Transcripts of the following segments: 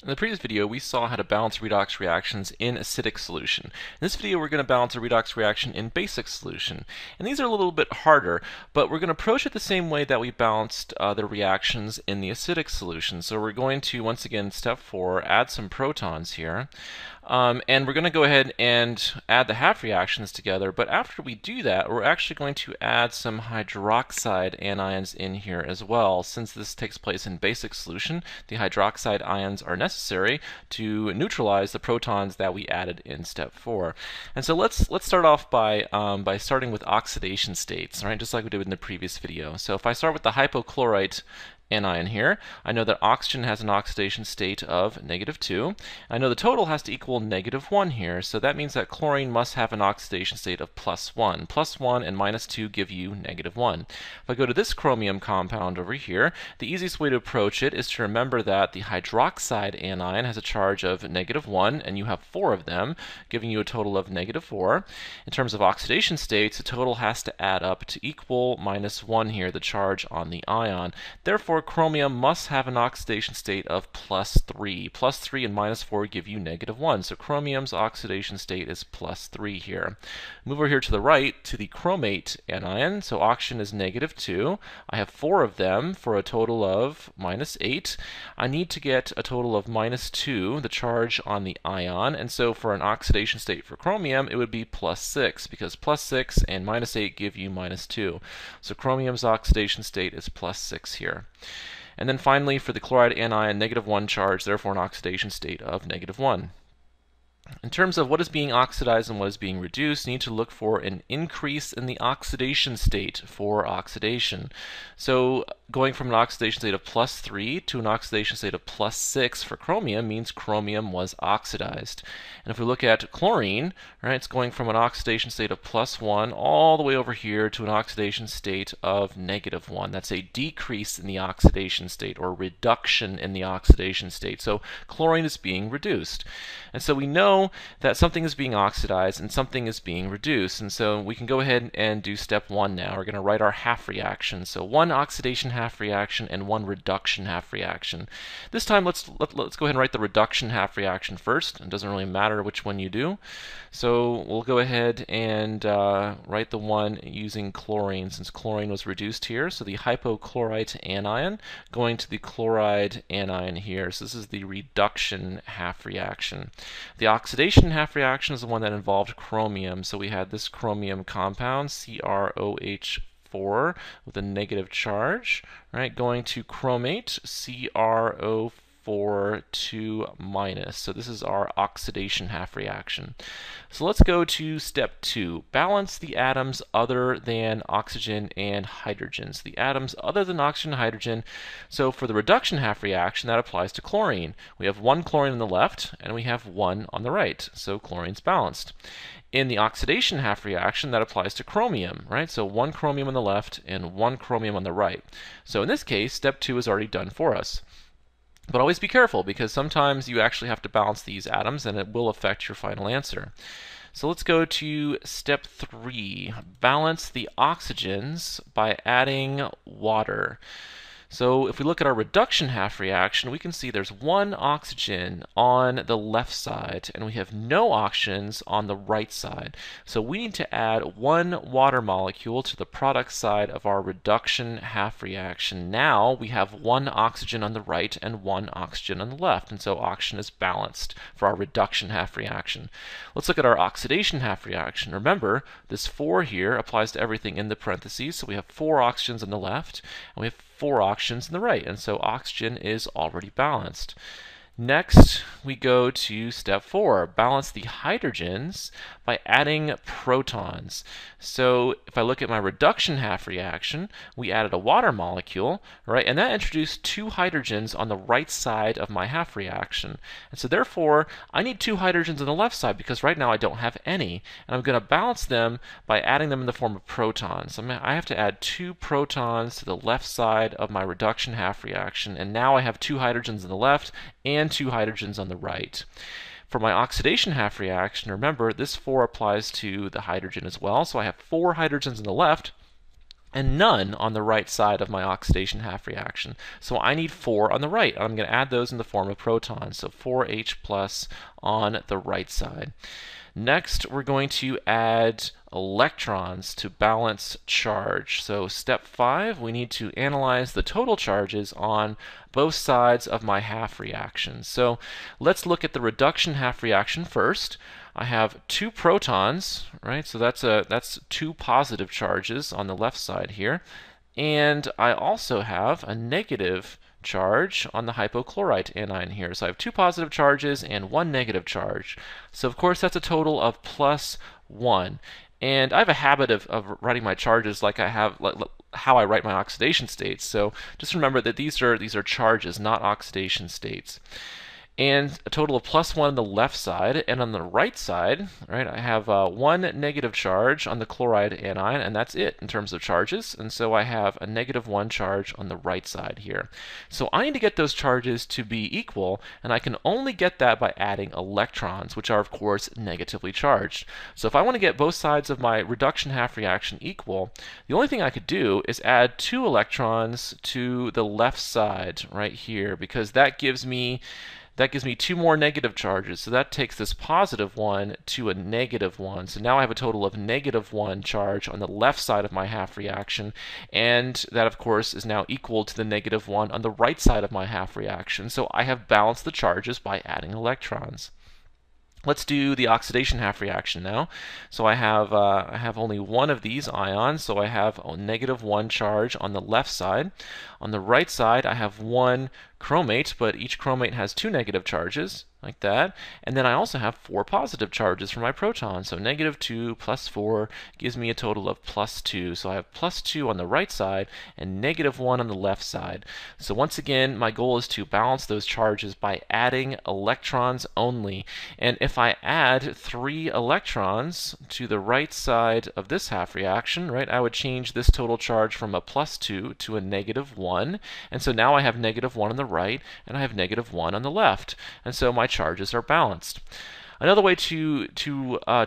In the previous video, we saw how to balance redox reactions in acidic solution. In this video, we're going to balance a redox reaction in basic solution. And these are a little bit harder, but we're going to approach it the same way that we balanced the reactions in the acidic solution. So we're going to, once again, step 4, add some protons here. And we're going to go ahead and add the half reactions together, but after we do that, we're actually going to add some hydroxide anions in here as well. Since this takes place in basic solution, the hydroxide ions are necessary to neutralize the protons that we added in step 4. And so let's start off by starting with oxidation states, right? Just like we did in the previous video. So if I start with the hypochlorite anion here, I know that oxygen has an oxidation state of -2. I know the total has to equal -1 here, so that means that chlorine must have an oxidation state of +1. +1 and -2 give you -1. If I go to this chromium compound over here, the easiest way to approach it is to remember that the hydroxide anion has a charge of -1, and you have 4 of them, giving you a total of -4. In terms of oxidation states, the total has to add up to equal -1 here, the charge on the ion. Therefore, chromium must have an oxidation state of +3. +3 and -4 give you -1. So chromium's oxidation state is +3 here. Move over here to the right to the chromate anion. So oxygen is -2. I have 4 of them for a total of -8. I need to get a total of -2, the charge on the ion. And so for an oxidation state for chromium, it would be +6, because +6 and -8 give you -2. So chromium's oxidation state is +6 here. And then finally, for the chloride anion, -1 charge, therefore an oxidation state of -1. In terms of what is being oxidized and what is being reduced, you need to look for an increase in the oxidation state for oxidation. So going from an oxidation state of +3 to an oxidation state of +6 for chromium means chromium was oxidized. And if we look at chlorine, right, it's going from an oxidation state of +1 all the way over here to an oxidation state of -1. That's a decrease in the oxidation state, or reduction in the oxidation state. So chlorine is being reduced. And so we know that something is being oxidized and something is being reduced. And so we can go ahead and do step 1 now. We're going to write our half reaction. So one oxidation half reaction and one reduction half reaction. This time let's go ahead and write the reduction half reaction first. It doesn't really matter which one you do. So we'll go ahead and write the one using chlorine, since chlorine was reduced here. So the hypochlorite anion going to the chloride anion here. So this is the reduction half reaction. The oxidation half reaction is the one that involved chromium. So we had this chromium compound, CrOH4, with a negative charge, right, going to chromate, CrO4 2 minus. So this is our oxidation half reaction. So let's go to step 2. Balance the atoms other than oxygen and hydrogen. So the atoms other than oxygen and hydrogen. So for the reduction half reaction, that applies to chlorine. We have 1 chlorine on the left and we have 1 on the right. So chlorine's balanced. In the oxidation half reaction, that applies to chromium, right? So 1 chromium on the left and 1 chromium on the right. So in this case, step 2 is already done for us. But always be careful, because sometimes you actually have to balance these atoms and it will affect your final answer. So let's go to step 3. Balance the oxygens by adding water. So if we look at our reduction half reaction, we can see there's 1 oxygen on the left side and we have no oxygens on the right side. So we need to add 1 water molecule to the product side of our reduction half reaction. Now we have 1 oxygen on the right and 1 oxygen on the left, and so oxygen is balanced for our reduction half reaction. Let's look at our oxidation half reaction. Remember, this 4 here applies to everything in the parentheses, so we have 4 oxygens on the left and we have 4 oxygens on the right, and so oxygen is already balanced. Next, we go to step 4, balance the hydrogens by adding protons. So if I look at my reduction half reaction, we added a water molecule, right, and that introduced 2 hydrogens on the right side of my half reaction. And so therefore, I need 2 hydrogens on the left side, because right now I don't have any, and I'm going to balance them by adding them in the form of protons. So I have to add 2 protons to the left side of my reduction half reaction, and now I have 2 hydrogens on the left and 2 hydrogens on the right. For my oxidation half reaction, remember, this 4 applies to the hydrogen as well, so I have 4 hydrogens on the left and none on the right side of my oxidation half reaction. So I need 4 on the right. I'm going to add those in the form of protons. So 4H plus on the right side. Next, we're going to add electrons to balance charge. So step 5, we need to analyze the total charges on both sides of my half reaction. So let's look at the reduction half reaction first. I have 2 protons, right? So that's 2 positive charges on the left side here. And I also have a negative charge on the hypochlorite anion here. So I have 2 positive charges and 1 negative charge. So of course that's a total of plus 1. And I have a habit of writing my charges like I have how I write my oxidation states. So just remember that these are charges, not oxidation states. And a total of plus 1 on the left side, and on the right side, right, I have 1 negative charge on the chloride anion, and that's it in terms of charges. And so I have a negative 1 charge on the right side here. So I need to get those charges to be equal, and I can only get that by adding electrons, which are of course negatively charged. So if I want to get both sides of my reduction half reaction equal, the only thing I could do is add 2 electrons to the left side right here, because that gives me 2 more negative charges. So that takes this positive 1 to a negative 1. So now I have a total of negative 1 charge on the left side of my half reaction. And that, of course, is now equal to the negative 1 on the right side of my half reaction. So I have balanced the charges by adding electrons. Let's do the oxidation half reaction now. So I have only one of these ions, so I have a negative 1 charge on the left side. On the right side, I have 1 chromate, but each chromate has 2 negative charges, like that. And then I also have 4 positive charges for my protons. So negative 2 plus 4 gives me a total of plus 2. So I have plus 2 on the right side and negative 1 on the left side. So once again, my goal is to balance those charges by adding electrons only. And if I add 3 electrons to the right side of this half reaction, right, I would change this total charge from a plus 2 to a negative 1. And so now I have negative 1 on the right, and I have negative 1 on the left. And so my charges are balanced. Another way to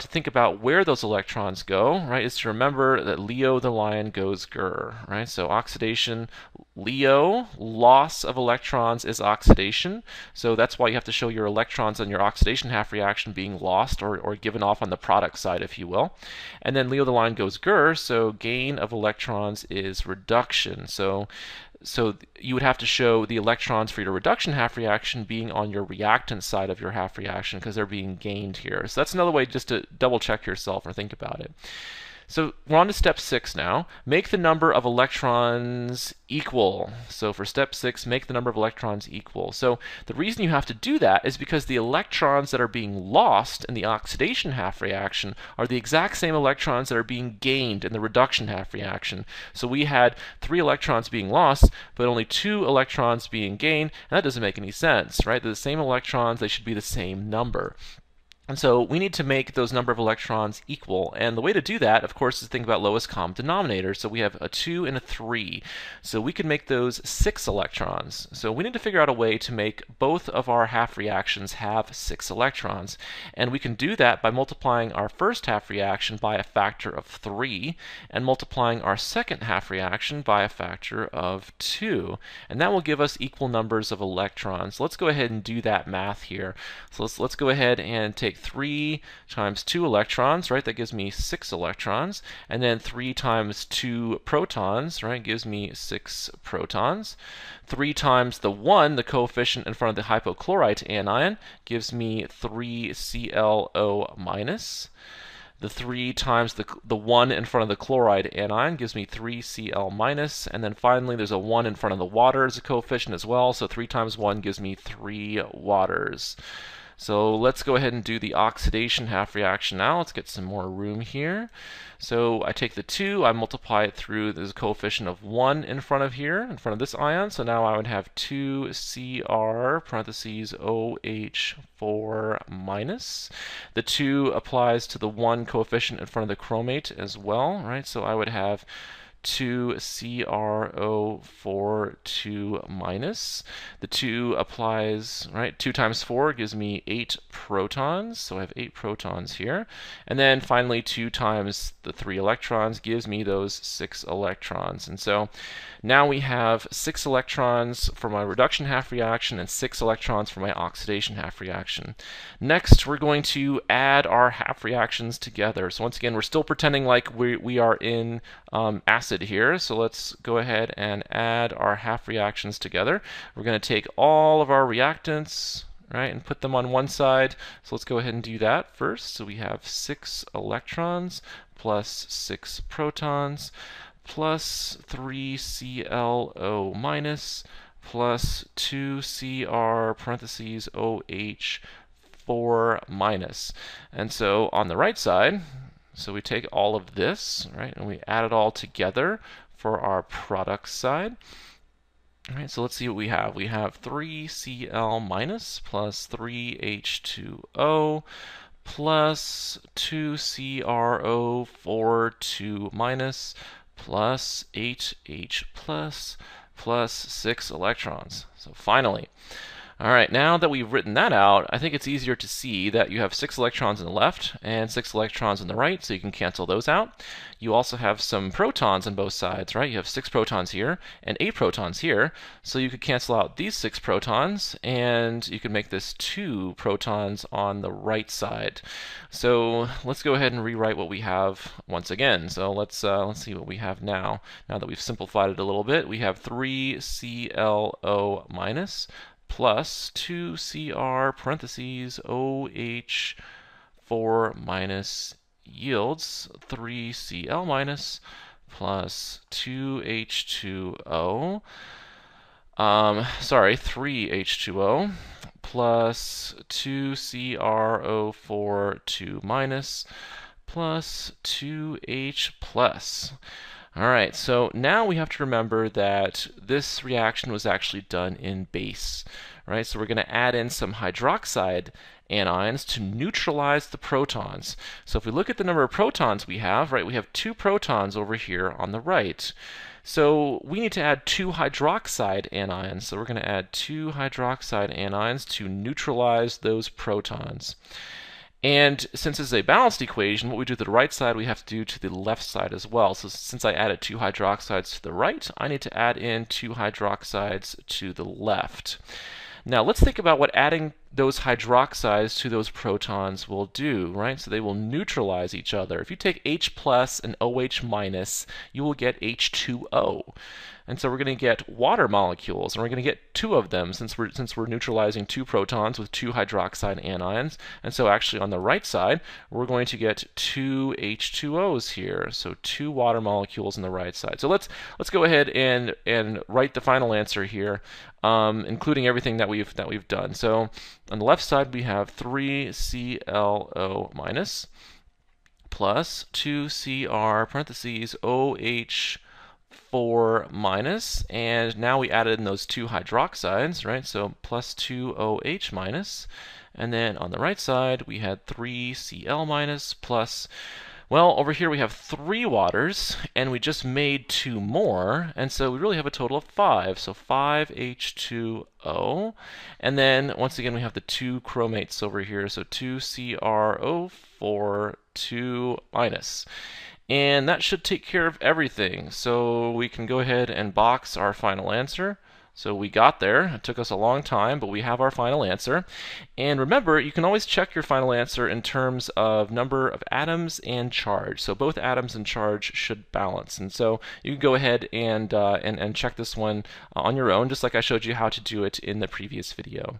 think about where those electrons go, right, is to remember that Leo the lion goes grr, right? So oxidation, Leo, loss of electrons is oxidation. So that's why you have to show your electrons on your oxidation half reaction being lost or given off on the product side, if you will. And then Leo the lion goes grr, so gain of electrons is reduction. So you would have to show the electrons for your reduction half reaction being on your reactant side of your half reaction because they're being gained here. So that's another way just to double check yourself or think about it. So we're on to step 6 now. Make the number of electrons equal. So for step 6, make the number of electrons equal. So the reason you have to do that is because the electrons that are being lost in the oxidation half reaction are the exact same electrons that are being gained in the reduction half reaction. So we had 3 electrons being lost, but only 2 electrons being gained, and that doesn't make any sense, right? They're the same electrons, they should be the same number. And so we need to make those number of electrons equal. And the way to do that, of course, is to think about lowest common denominator. So we have a 2 and a 3. So we can make those 6 electrons. So we need to figure out a way to make both of our half reactions have 6 electrons. And we can do that by multiplying our first half reaction by a factor of 3 and multiplying our second half reaction by a factor of 2. And that will give us equal numbers of electrons. Let's go ahead and do that math here. So let's go ahead and take 3 times 2 electrons, right? That gives me 6 electrons. And then 3 times 2 protons, right? Gives me 6 protons. 3 times the 1, the coefficient in front of the hypochlorite anion, gives me 3 ClO minus. The 3 times the 1 in front of the chloride anion gives me 3 Cl minus, and then finally there's a 1 in front of the water as a coefficient as well, so 3 times 1 gives me 3 waters. So let's go ahead and do the oxidation half reaction now. Let's get some more room here. So I take the 2, I multiply it through, there's a coefficient of 1 in front of here, in front of this ion. So now I would have 2Cr parentheses OH4 minus. The 2 applies to the 1 coefficient in front of the chromate as well, right? So I would have 2CrO4 2 minus. The 2 applies, right? 2 times 4 gives me 8 protons, so I have 8 protons here. And then finally 2 times the 3 electrons gives me those 6 electrons. And so now we have 6 electrons for my reduction half reaction and 6 electrons for my oxidation half reaction. Next, we're going to add our half reactions together. So once again, we're still pretending like we are in acid here. So let's go ahead and add our half reactions together. We're going to take all of our reactants, right, and put them on one side. So let's go ahead and do that first. So we have 6 electrons plus 6 protons plus 3ClO minus plus 2Cr parentheses OH 4 minus. And so on the right side, so we take all of this, right, and we add it all together for our product side. All right, so let's see what we have. We have 3Cl minus plus 3H2O plus 2CrO4 2 minus plus 8H plus 6 electrons. So finally, all right, now that we've written that out, I think it's easier to see that you have 6 electrons on the left and 6 electrons on the right, so you can cancel those out. You also have some protons on both sides, right? You have 6 protons here and 8 protons here, so you could cancel out these 6 protons, and you could make this 2 protons on the right side. So let's go ahead and rewrite what we have once again. So let's see what we have now. Now that we've simplified it a little bit, we have 3ClO minus plus 2Cr parentheses OH 4 minus yields 3Cl minus plus 2H2O, 3H2O plus 2CrO4 2 minus plus 2H plus. All right, so now we have to remember that this reaction was actually done in base, right? So we're going to add in some hydroxide anions to neutralize the protons. So if we look at the number of protons we have, right, we have 2 protons over here on the right. So we need to add 2 hydroxide anions. So we're going to add 2 hydroxide anions to neutralize those protons. And since it's a balanced equation, what we do to the right side, we have to do to the left side as well. So since I added 2 hydroxides to the right, I need to add in 2 hydroxides to the left. Now let's think about what adding those hydroxides to those protons will do, right? So they will neutralize each other. If you take H plus and OH minus, you will get H2O. And so we're going to get water molecules, and we're going to get 2 of them since we're neutralizing 2 protons with 2 hydroxide anions. And so actually on the right side, we're going to get 2 H2Os here. So 2 water molecules on the right side. So let's go ahead and write the final answer here, including everything that we've done. So on the left side, we have 3ClO minus plus 2Cr parentheses OH 4 minus, and now we added in those 2 hydroxides, right? So plus 2OH minus, and then on the right side we had 3Cl minus plus, well, over here we have 3 waters, and we just made 2 more, and so we really have a total of 5. So 5H2O, and then once again we have the 2 chromates over here, so 2CrO4 2 minus. And that should take care of everything. So we can go ahead and box our final answer. So we got there. It took us a long time, but we have our final answer. And remember, you can always check your final answer in terms of number of atoms and charge. So both atoms and charge should balance. And so you can go ahead and check this one on your own, just like I showed you how to do it in the previous video.